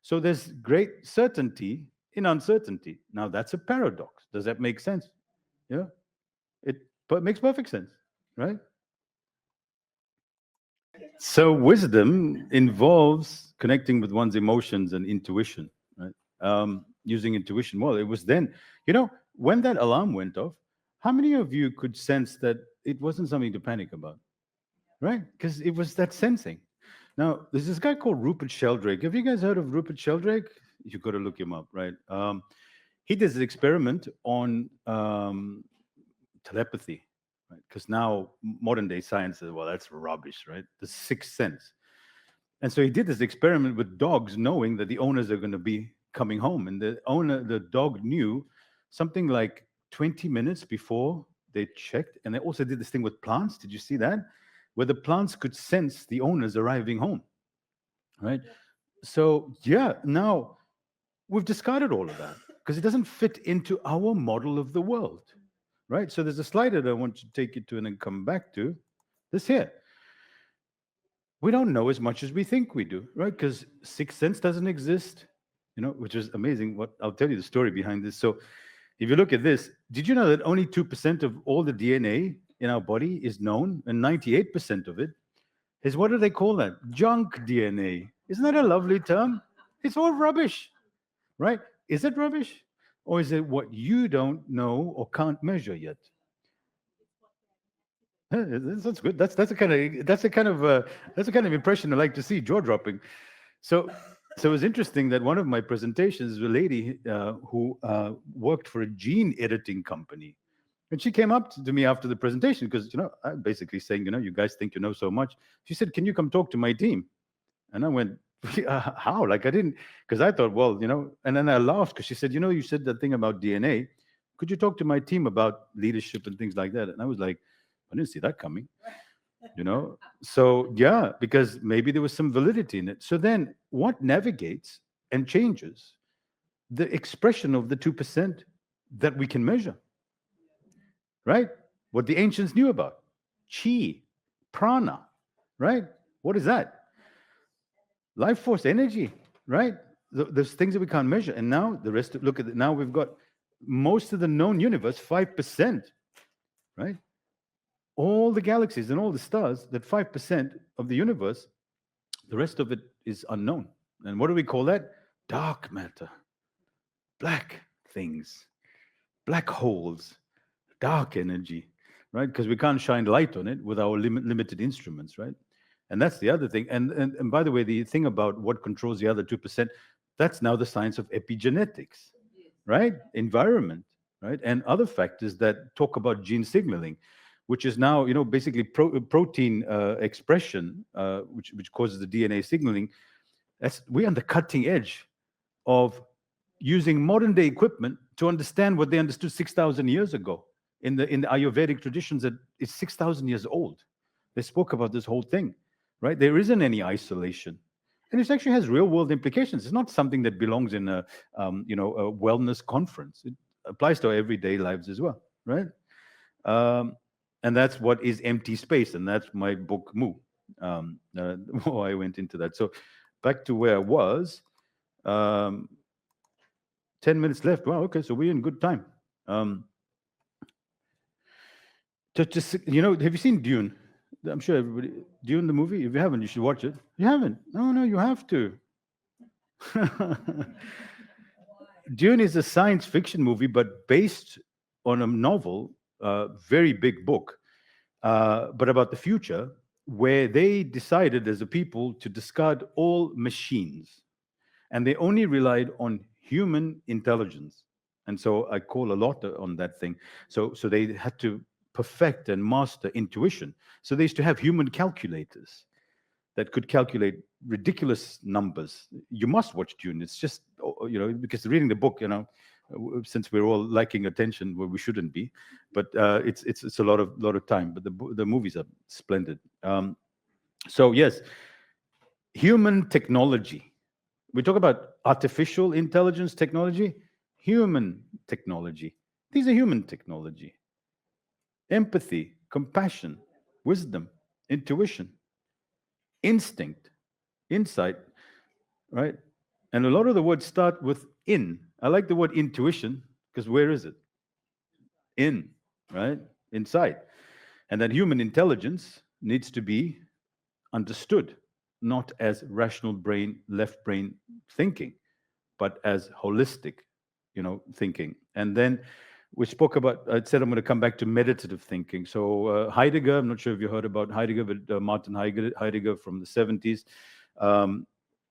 So there's great certainty in uncertainty. Now that's a paradox. Does that make sense? Yeah, it makes perfect sense, right? So wisdom involves connecting with one's emotions and intuition, right? Using intuition. Well, it was then, when that alarm went off, how many of you could sense that it wasn't something to panic about, right? Because it was that sensing. Now, there's this guy called Rupert Sheldrake. Have you guys heard of Rupert Sheldrake? You've got to look him up, right? He did an experiment on telepathy, right? Because now modern day science says, well, that's rubbish, right? The sixth sense. And so he did this experiment with dogs, knowing that the owners are going to be coming home. And the dog knew something like 20 minutes before they checked. And they also did this thing with plants. Did you see that? Where the plants could sense the owners arriving home, right? So, yeah, now we've discarded all of that because it doesn't fit into our model of the world, right? So there's a slide that I want to take you to and then come back to this here. We don't know as much as we think we do, right? Because sixth sense doesn't exist, which is amazing. I'll tell you the story behind this. So if you look at this, did you know that only 2% of all the DNA in our body is known, and 98% of it is, what do they call that? Junk DNA. Isn't that a lovely term? It's all rubbish, right? Is it rubbish? Or is it what you don't know or can't measure yet? That's good. That's the kind of impression I like to see, jaw dropping. So it was interesting that one of my presentations was a lady who worked for a gene editing company, and she came up to me after the presentation because I'm basically saying, you guys think you know so much. She said, "Can you come talk to my team?" And I went, "How?" Like I didn't, because I thought, well, and then I laughed because she said, "You said that thing about DNA. Could you talk to my team about leadership and things like that?" And I was like, I didn't see that coming, So yeah, because maybe there was some validity in it. So then what navigates and changes the expression of the 2% that we can measure, right? What the ancients knew about. Chi, prana, right? What is that? Life force, energy, right? There's things that we can't measure. And now the rest of, look at it. Now we've got most of the known universe, 5%, right? All the galaxies and all the stars, that 5% of the universe, the rest of it is unknown. And what do we call that? Dark matter, black things, black holes, dark energy, right? Because we can't shine light on it with our limited instruments, right? And that's the other thing. And by the way, the thing about what controls the other 2%, that's now the science of epigenetics, right? Environment, right? And other factors that talk about gene signaling, which is now, basically protein expression, which causes the DNA signaling. We're on the cutting edge of using modern day equipment to understand what they understood 6,000 years ago. In the Ayurvedic traditions, that is 6,000 years old. They spoke about this whole thing, right? There isn't any isolation. And it actually has real world implications. It's not something that belongs in a, a wellness conference. It applies to our everyday lives as well, right? Um, and that's what is empty space, and that's my book Moo. Why I went into that. So back to where I was. Um, 10 minutes left. Wow. Okay, so we're in good time. Um, just have you seen Dune? I'm sure everybody Dune the movie. If you haven't, you should watch it. You haven't? No, you have to. Dune is a science fiction movie, but based on a novel, very big book, but about the future, where they decided as a people to discard all machines, and they only relied on human intelligence. And so I call a lot on that thing. So they had to perfect and master intuition. So they used to have human calculators that could calculate ridiculous numbers. You must watch Dune. It's just, because reading the book, since we're all lacking attention where we shouldn't be, but it's a lot of time. But the movies are splendid. So yes, human technology. We talk about artificial intelligence technology, human technology. These are human technology. Empathy, compassion, wisdom, intuition, instinct, insight, right? And a lot of the words start with in. I like the word intuition because where is it? In, right? Inside. And that human intelligence needs to be understood, not as rational brain, left brain thinking, but as holistic, thinking. And then we spoke about, I said I'm going to come back to meditative thinking. So Heidegger, I'm not sure if you heard about Heidegger, but Martin Heidegger from the 70s, um,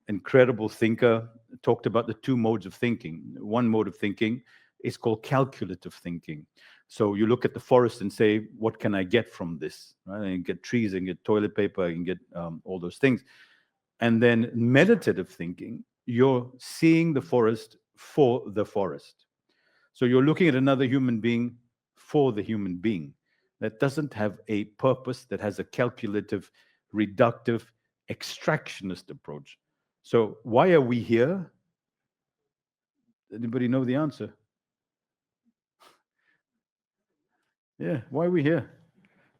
incredible thinker, talked about the two modes of thinking. One mode of thinking is called calculative thinking. So you look at the forest and say, what can I get from this? Right? I can get trees, I can get toilet paper, I can get all those things. And then meditative thinking, you're seeing the forest for the forest. So you're looking at another human being for the human being that doesn't have a purpose, that has a calculative, reductive, extractionist approach. So why are we here? Anybody know the answer? Yeah, why are we here?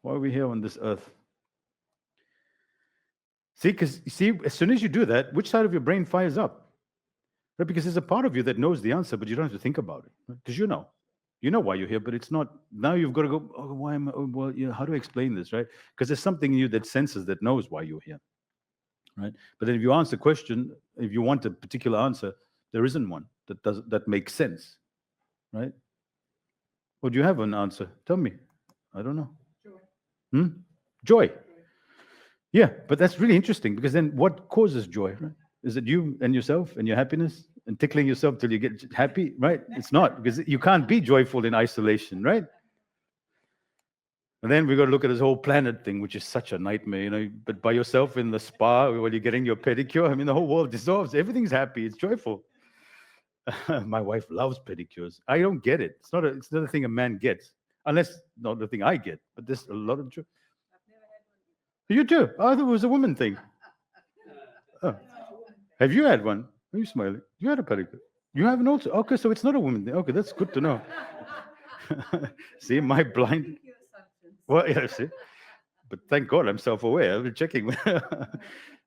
Why are we here on this earth? See, because as soon as you do that, which side of your brain fires up? Right? Because there's a part of you that knows the answer, but you don't have to think about it. Because you know why you're here, but it's not. Now you've got to go. Oh, why am I? Oh, well, how do I explain this, right? Because there's something in you that senses, that knows why you're here, right? But then if you answer the question, if you want a particular answer, there isn't one that makes sense, right? Or do you have an answer? Tell me. I don't know. Hmm? Joy. Yeah, but that's really interesting because then what causes joy, right? Is it you and yourself and your happiness and tickling yourself till you get happy, right? It's not, because you can't be joyful in isolation, right? And then we got to look at this whole planet thing, which is such a nightmare, But by yourself in the spa while you're getting your pedicure, I mean, the whole world dissolves. Everything's happy. It's joyful. My wife loves pedicures. I don't get it. It's not a thing a man gets, unless not the thing I get. But there's a lot of joy. You too. I thought it was a woman thing. Oh. Have you had one? Are you smiling? You had a pedicure. You haven't also. Okay, so it's not a woman thing. Okay, that's good to know. See, my blind. Well, yeah, see. But thank God I'm self-aware. I've been checking.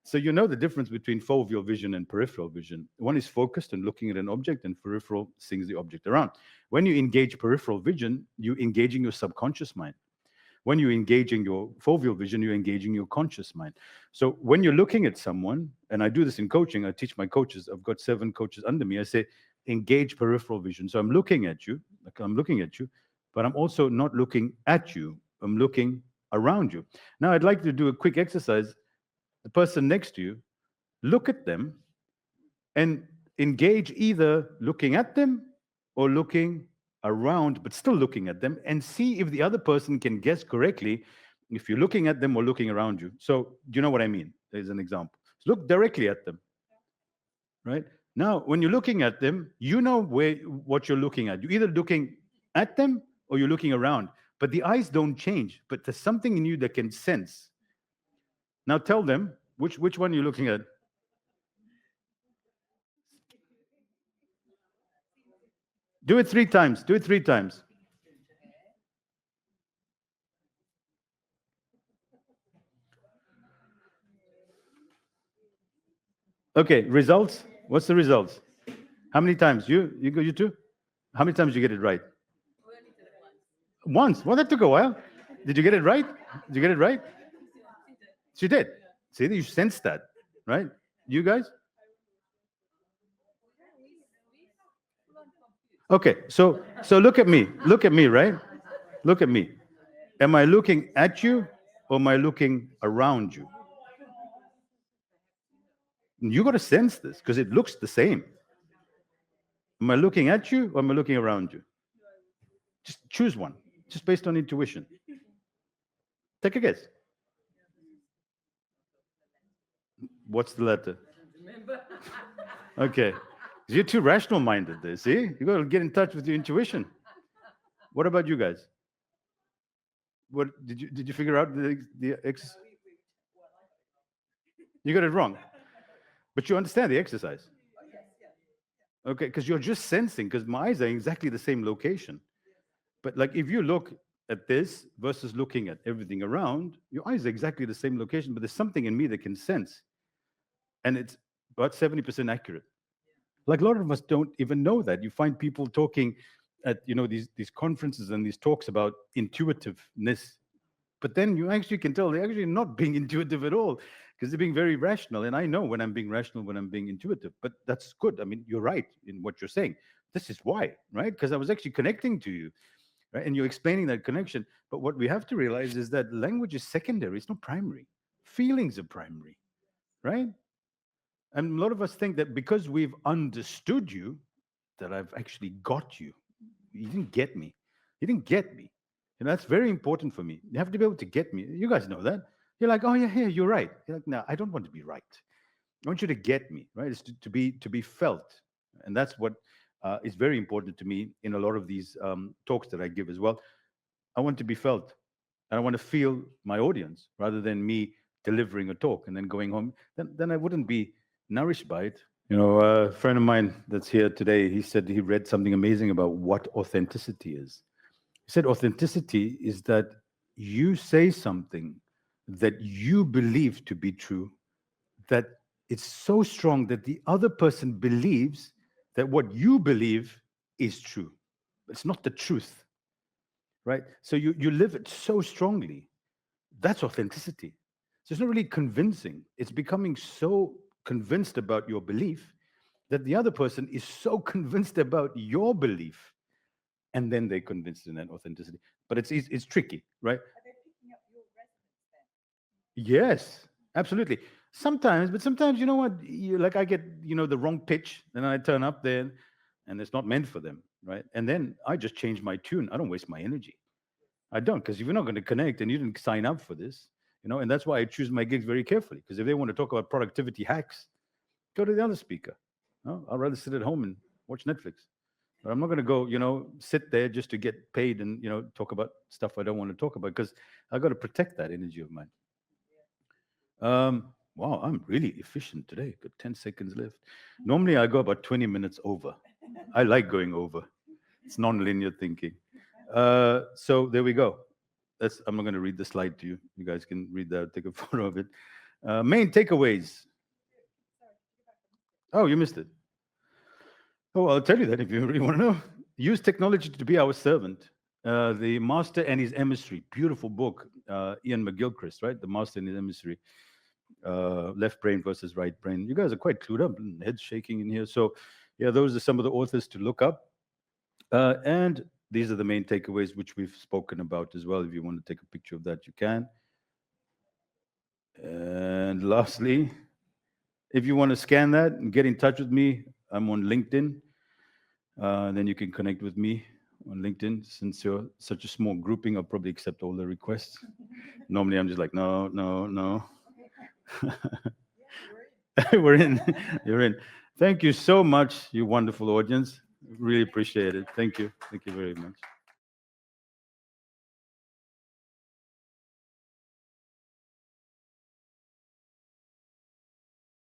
So you know the difference between foveal vision and peripheral vision. One is focused and looking at an object, and peripheral sees the object around. When you engage peripheral vision, you're engaging your subconscious mind. When you're engaging your foveal vision, you're engaging your conscious mind. So when you're looking at someone, and I do this in coaching, I teach my coaches, I've got 7 coaches under me, I say, engage peripheral vision. So I'm looking at you, but I'm also not looking at you, I'm looking around you. Now I'd like to do a quick exercise. The person next to you, look at them and engage either looking at them or looking around, but still looking at them, and see if the other person can guess correctly if you're looking at them or looking around you. So, do you know what I mean? There's an example. So look directly at them, right? Now, when you're looking at them, you know what you're looking at. You're either looking at them or you're looking around, but the eyes don't change. But there's something in you that can sense. Now, tell them which one you're looking at. Do it 3 times. Do it 3 times. Okay, results. What's the results? How many times? You too? How many times did you get it right? Once. Well, that took a while. Did you get it right? Did you get it right? She did. See, you sense that, right? You guys? Okay, so look at me. Look at me, right? Look at me. Am I looking at you or am I looking around you? You got to sense this because it looks the same. Am I looking at you or am I looking around you? Just choose one, just based on intuition. Take a guess. What's the letter? Okay. You're too rational minded there, see? You got to get in touch with your intuition. What about you guys? What did you figure out the exercise? You got it wrong. But you understand the exercise. Okay, because you're just sensing, because my eyes are in exactly the same location. But like if you look at this versus looking at everything around, your eyes are exactly the same location, but there's something in me that can sense. And it's about 70% accurate. Like a lot of us don't even know that. You find people talking at these conferences and these talks about intuitiveness. But then you actually can tell they're actually not being intuitive at all because they're being very rational. And I know when I'm being rational, when I'm being intuitive. But that's good. I mean, you're right in what you're saying. This is why, right? Because I was actually connecting to you, right? And you're explaining that connection. But what we have to realize is that language is secondary. It's not primary. Feelings are primary, right? And a lot of us think that because we've understood you, that I've actually got you. You didn't get me. You didn't get me. And that's very important for me. You have to be able to get me. You guys know that. You're like, oh yeah, you're right. You're like, no, I don't want to be right. I want you to get me, right? It's to be felt, and that's what is very important to me in a lot of these talks that I give as well. I want to be felt, and I want to feel my audience rather than me delivering a talk and then going home. Then I wouldn't be nourished by it. A friend of mine that's here today, he said he read something amazing about what authenticity is. He said authenticity is that you say something that you believe to be true, that it's so strong that the other person believes that what you believe is true. It's not the truth, right? So you live it so strongly. That's authenticity. So it's not really convincing. It's becoming so convinced about your belief that the other person is so convinced about your belief, and then they're convinced in that authenticity. But it's tricky, right? Yes, absolutely. Sometimes, but sometimes you know what? Like I get the wrong pitch, then I turn up there, and it's not meant for them, right? And then I just change my tune. I don't waste my energy. I don't, because if you're not going to connect and you didn't sign up for this, and that's why I choose my gigs very carefully. Because if they want to talk about productivity hacks, go to the other speaker. No, I'd rather sit at home and watch Netflix. But I'm not going to go, sit there just to get paid and talk about stuff I don't want to talk about because I got to protect that energy of mine. Wow, I'm really efficient today. Got 10 seconds left. Normally I go about 20 minutes over. I like going over. It's non-linear thinking. So there we go. I'm not going to read the slide to you. You guys can read that, take a photo of it. Main takeaways. Oh, you missed it. Oh, I'll tell you that if you really want to know. Use technology to be our servant. The Master and His Emissary. Beautiful book. Ian McGilchrist, right? The Master and His Emissary. Left brain versus right brain. You guys are quite clued up. Heads shaking in here. So, yeah, those are some of the authors to look up. And these are the main takeaways, which we've spoken about as well. If you want to take a picture of that, you can. And lastly, if you want to scan that and get in touch with me, I'm on LinkedIn. Then you can connect with me on LinkedIn. Since you're such a small grouping, I'll probably accept all the requests. Normally, I'm just like, no. We're in. You're in. Thank you so much, you wonderful audience. Really appreciate it. Thank you. Thank you very much.